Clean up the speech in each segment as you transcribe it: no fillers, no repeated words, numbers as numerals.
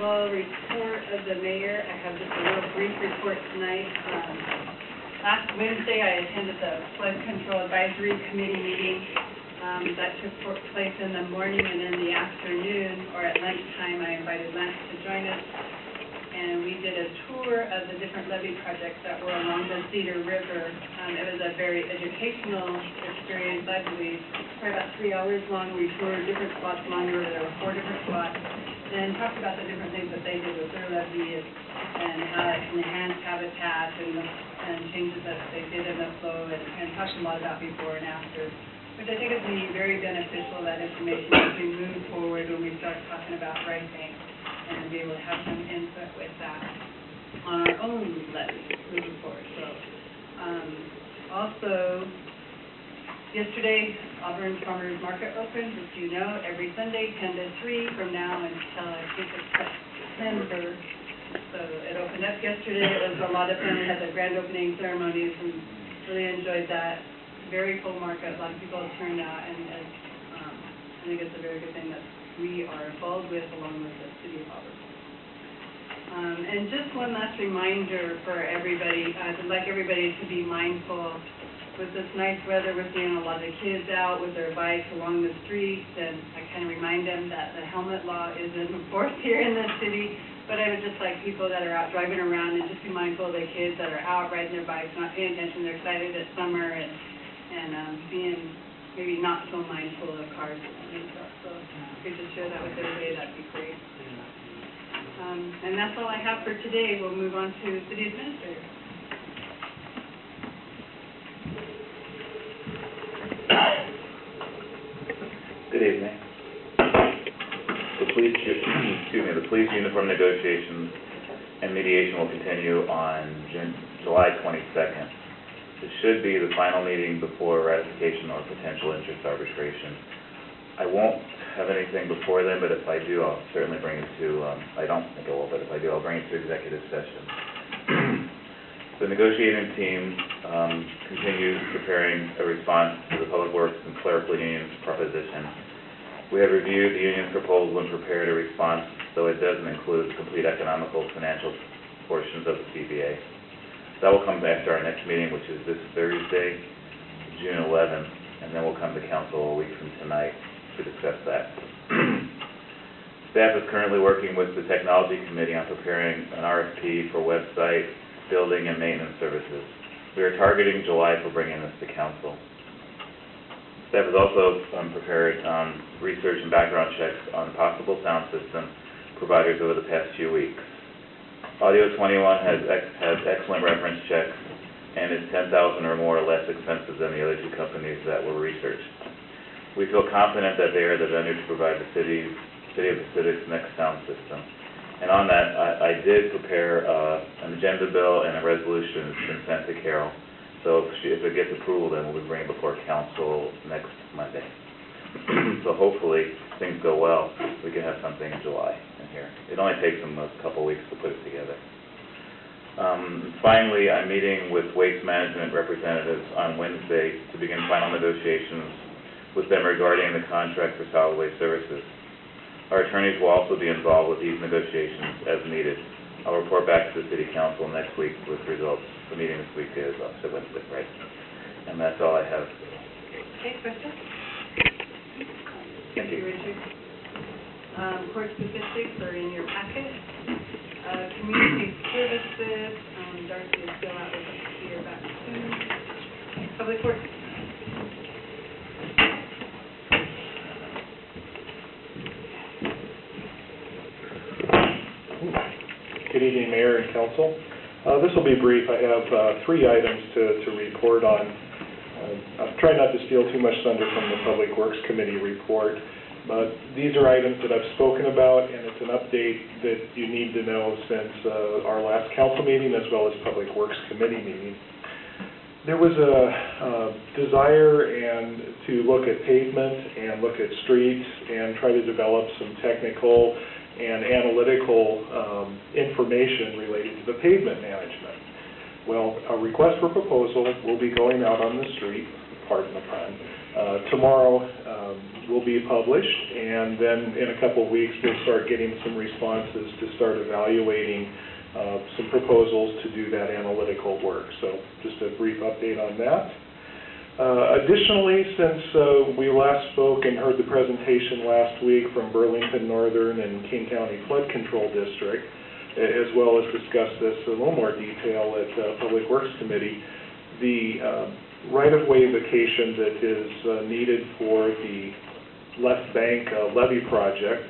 all, report of the mayor. I have just a little brief report tonight. Last Wednesday, I attended the Flood Control Advisory Committee meeting. That took place in the morning, and in the afternoon, or at lunchtime, I invited Lance to join us. And we did a tour of the different levee projects that were along the Cedar River. It was a very educational experience, I believe. Probably about 3 hours long. We toured different spots along the river. There were 4 different spots, and talked about the different things that they did with their levee and how it can enhance habitat and changes that they did in the flow, and talked a lot about before and after, which I think is very beneficial, that information, as we move forward when we start talking about pricing, and be able to have some input with that on our own levy moving forward. So, also, yesterday, Auburn Farmers Market opened, as you know, every Sunday, 10 to 3, from now until I think it's September. So it opened up yesterday. It was a lot of fun. We had the grand opening ceremonies and really enjoyed that. Very full market. A lot of people turned out, and I think it's a very good thing that we are involved with, along with the City of Auburn. And just one last reminder for everybody. I'd like everybody to be mindful. With this nice weather, we're seeing a lot of kids out with their bikes along the streets, and I kind of remind them that the helmet law is in force here in the city. But I would just like people that are out driving around, and just be mindful of the kids that are out riding their bikes, not paying attention. They're excited it's summer, and being maybe not so mindful of cars and stuff. So if we could just share that with everybody, that'd be great. And that's all I have for today. We'll move on to City Administrator. Good evening. The police uniform negotiations and mediation will continue on July 22nd. It should be the final meeting before ratification or potential interest arbitration. I won't have anything before then, but if I do, I'll certainly bring it to, I don't think I will, but if I do, I'll bring it to executive session. The negotiating team continues preparing a response to the Public Works and Clerical Union's proposition. We have reviewed the union's proposal and prepared a response, though it doesn't include the complete economical financial portions of the CBA. That will come after our next meeting, which is this Thursday, June 11th, and then we'll come to council a week from tonight to discuss that. Staff is currently working with the Technology Committee on preparing an RFP for website, building, and maintenance services. We are targeting July for bringing this to council. Staff has also prepared research and background checks on possible sound system providers over the past few weeks. Audio 21 has excellent reference checks and is 10,000 or more less expensive than the other 2 companies that were researched. We feel confident that they are the vendor to provide the City of the Civic's next sound system. And on that, I did prepare an agenda bill and a resolution that's been sent to Carol. So if it gets approval, then we'll be bringing it before council next Monday. So hopefully things go well. We can have something in July in here. It only takes them a couple weeks to put it together. Finally, I'm meeting with waste management representatives on Wednesday to begin final negotiations with them regarding the contract for solid waste services. Our attorneys will also be involved with these negotiations as needed. I'll report back to the City Council next week with results. The meeting this week is Wednesday, right? And that's all I have. Okay, questions? Thank you. Richard. Court statistics are in your packet. Community services, Darcy is still out with us here back soon. Public Works. Good evening, Mayor and Council. This will be brief. I have 3 items to report on. I'm trying not to steal too much thunder from the Public Works Committee report, but these are items that I've spoken about, and it's an update that you need to know since our last council meeting as well as Public Works Committee meeting. There was a desire to look at pavement and look at streets and try to develop some technical and analytical information related to the pavement management. Well, a request for proposal will be going out on the street, pardon the pun, tomorrow will be published, and then in a couple of weeks we'll start getting some responses to start evaluating some proposals to do that analytical work. So just a brief update on that. Additionally, since we last spoke and heard the presentation last week from Burlington Northern and King County Flood Control District, as well as discussed this in a little more detail at Public Works Committee, the right-of-way vacation that is needed for the left bank levee project,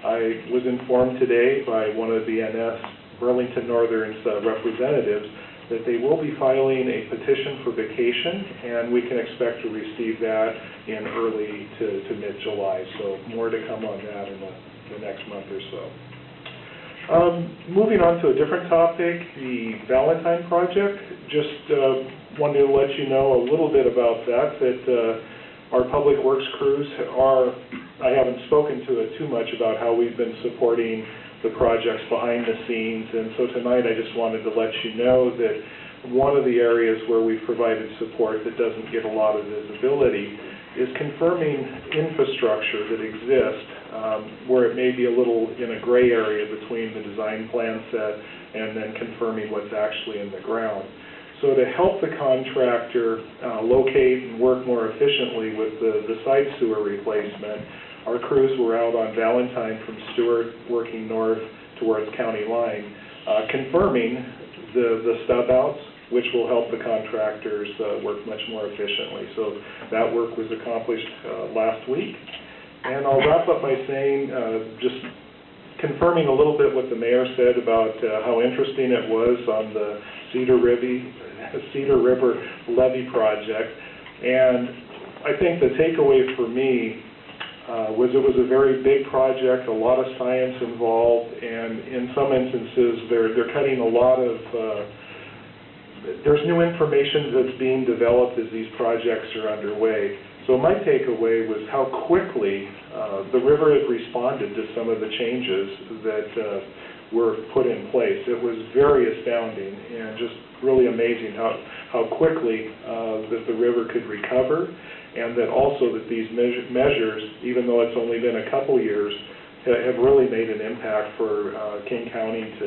I was informed today by one of BNS Burlington Northern's representatives that they will be filing a petition for vacation, and we can expect to receive that in early to mid-July. So more to come on that in the next month or so. Moving on to a different topic, the Valentine Project. Just wanted to let you know a little bit about that our Public Works crews I haven't spoken to it too much about how we've been supporting the projects behind the scenes, and so tonight I just wanted to let you know that one of the areas where we've provided support that doesn't get a lot of visibility is confirming infrastructure that exists where it may be a little in a gray area between the design plan set and then confirming what's actually in the ground. So to help the contractor locate and work more efficiently with the side sewer replacement, our crews were out on Valentine from Stewart, working north towards county line, confirming the stub outs, which will help the contractors work much more efficiently. So that work was accomplished last week. And I'll wrap up by saying, just confirming a little bit what the mayor said about how interesting it was on the Cedar River levee project. And I think the takeaway for me was it was a very big project, a lot of science involved, and in some instances they're cutting a lot of, there's new information that's being developed as these projects are underway. So my takeaway was how quickly the river had responded to some of the changes that were put in place. It was very astounding and just really amazing how quickly that the river could recover, and that also that these measures, even though it's only been a couple years, have really made an impact for King County to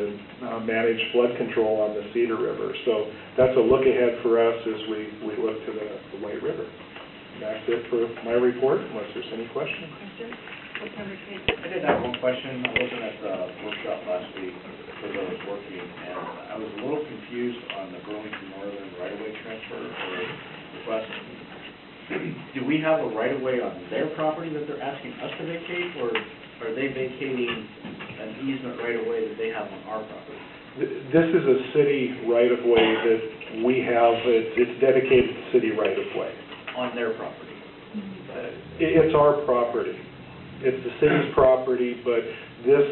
manage flood control on the Cedar River. So that's a look ahead for us as we look to the White River. And that's it for my report, unless there's any questions. I did have one question. I wasn't at the workshop last week because I was working, and I was a little confused on the Burlington Northern right-of-way transfer or request. Do we have a right-of-way on their property that they're asking us to vacate, or are they vacating an easement right-of-way that they have on our property? This is a city right-of-way that we have. It's dedicated to city right-of-way. On their property? It's our property. It's the city's property, but this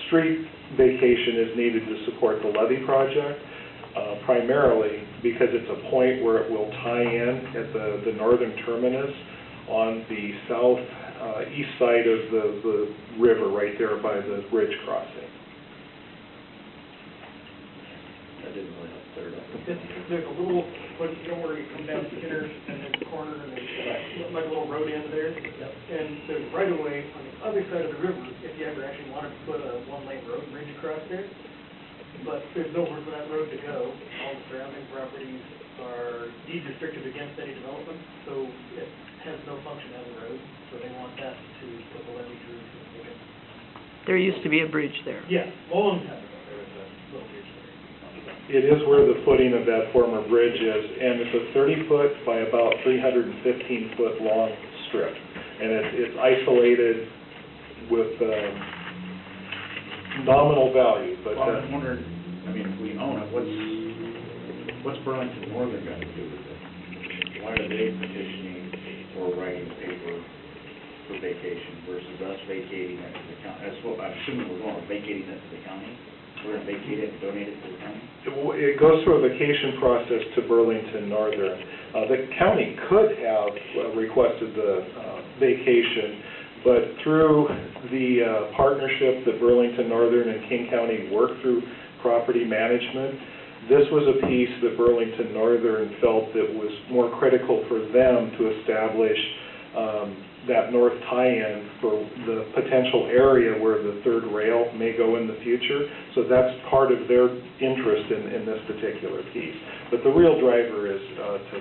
street vacation is needed to support the levee project, primarily because it's a point where it will tie in at the northern terminus on the east side of the river, right there by the bridge crossing. I didn't really have to clear it up. There's a little, you know, where you come down Skinner and there's a corner and there's like a little road end there. Yep. And there's right of way on the other side of the river if you ever actually wanted to put a one-lane road bridge across there. But there's nowhere for that road to go. All the surrounding properties are deed restricted against any development, so it has no function as a road. So they want that to put the levee through. There used to be a bridge there. Yeah, long time ago there was a little bridge there. It is where the footing of that former bridge is, and it's a 30-foot by about 315-foot long strip. And it's isolated with nominal value. But Well, I was wondering, I mean, if we own it, what's Burlington Northern got to do with it? Why are they petitioning or writing paper for vacation versus us vacating it to the county? That's what I'm assuming we're going, vacating it to the county? We're going to vacate it and donate it to the county? it goes through a vacation process to Burlington Northern. The county could have requested the vacation, but through the partnership that Burlington Northern and King County work through property management, This was a piece that Burlington Northern felt that was more critical for them to establish that north tie-in for the potential area where the third rail may go in the future. So that's part of their interest in this particular piece. But the real driver is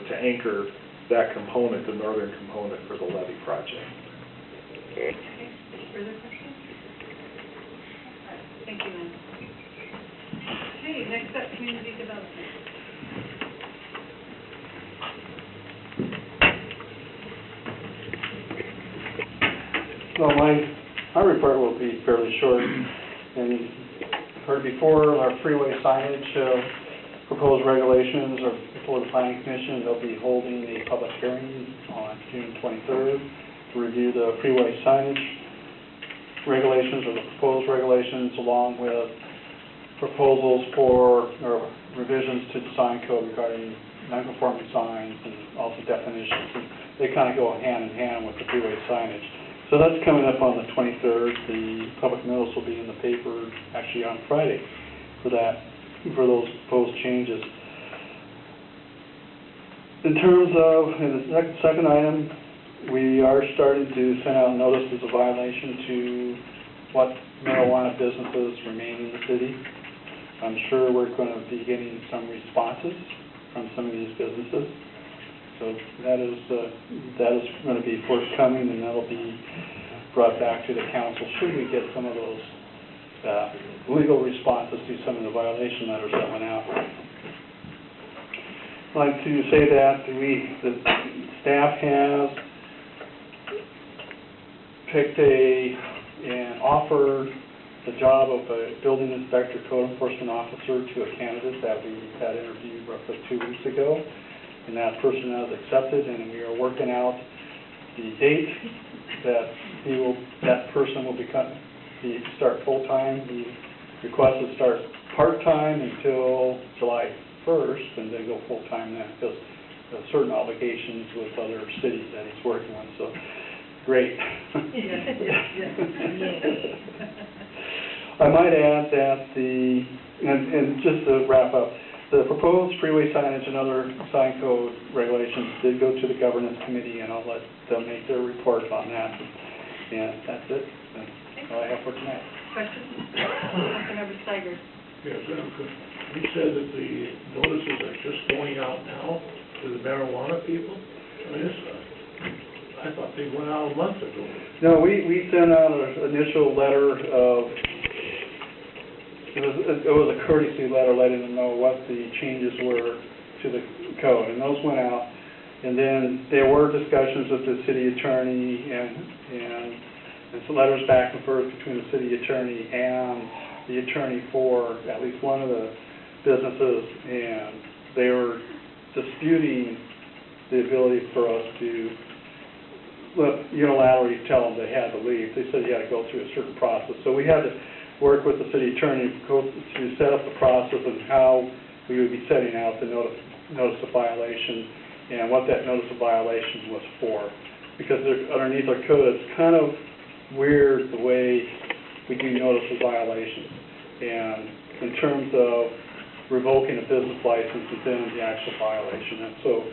to anchor that component, the northern component for the levee project. Okay, further questions? All right, thank you, Lynn. Okay, next up, community development. Well, my report will be fairly short, and you've heard before, our freeway signage proposed regulations are before the planning commission. They'll be holding a public hearing on June 23rd to review the freeway signage regulations or the proposed regulations, along with proposals for, or revisions to the sign code regarding non-conforming signs and also definitions. And they kind of go hand in hand with the freeway signage. So that's coming up on the 23rd. The public notice will be in the paper actually on Friday for that, for those proposed changes. In terms of, in the second item, we are starting to send out notices of violation to what marijuana businesses remain in the city. I'm sure we're going to be getting some responses from some of these businesses. So that is going to be forthcoming, and that'll be brought back to the council should we get some of those legal responses to some of the violation letters that went out. I'd like to say that the staff has picked and offered the job of a building inspector, code enforcement officer to a candidate that we had interviewed roughly 2 weeks ago. And that person has accepted, and we are working out the date that that person will start full-time. He requested to start part-time until July 1st, and then go full-time then, because of certain obligations with other cities that he's working with, so great. I might add that and just to wrap up, the proposed freeway signage and other sign code regulations did go to the governance committee, and I'll let them make their report on that. And that's it. That's all I have for tonight. Questions? Councilmember Steiger. Yes, you said that the notices are just going out now to the marijuana people? I thought they went out a month ago. No, we sent out an initial letter of, it was a courtesy letter letting them know what the changes were to the code, and those went out. And then there were discussions with the city attorney and some letters back and forth between the city attorney and the attorney for at least one of the businesses, and they were disputing the ability for us to unilaterally tell them they had to leave. They said you had to go through a certain process. So we had to work with the city attorney to set up the process and how we would be setting out the notice of violation and what that notice of violation was for. Because underneath our code, it's kind of weird the way we do notice of violations. And in terms of revoking a business license and then the actual violation. And so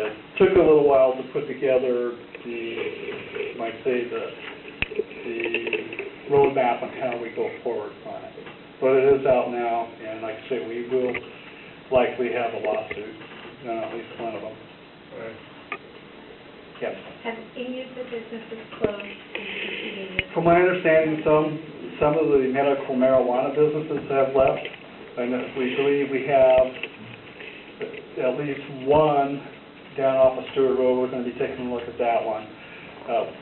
it took a little while to put together the roadmap on how we go forward on it. But it is out now, and like I say, we will likely have a lawsuit, at least one of them. Right. Yes. Have any of the businesses closed? From my understanding, some of the medical marijuana businesses have left, and we believe we have at least one down off of Stewart Road. We're going to be taking a look at that one.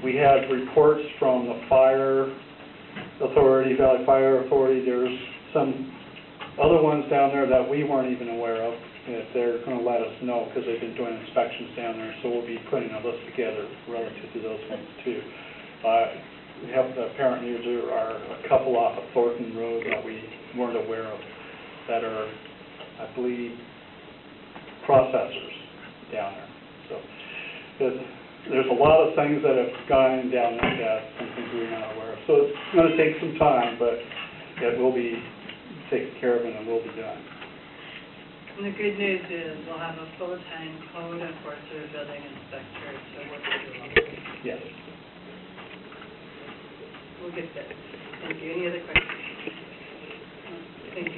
We had reports from the fire authority, Valley Fire Authority. There's some other ones down there that we weren't even aware of, that they're going to let us know because they've been doing inspections down there. So we'll be putting a list together relative to those ones too. We have apparently there are a couple off of Thornton Road that we weren't aware of that are, I believe, processors down there. So there's a lot of things that have gone down there that some things we're not aware of. So it's going to take some time, but it will be taken care of and it will be done. And the good news is we'll have a full-time code enforcer, building inspector, so we'll Yes. get there. Thank you. Any other questions?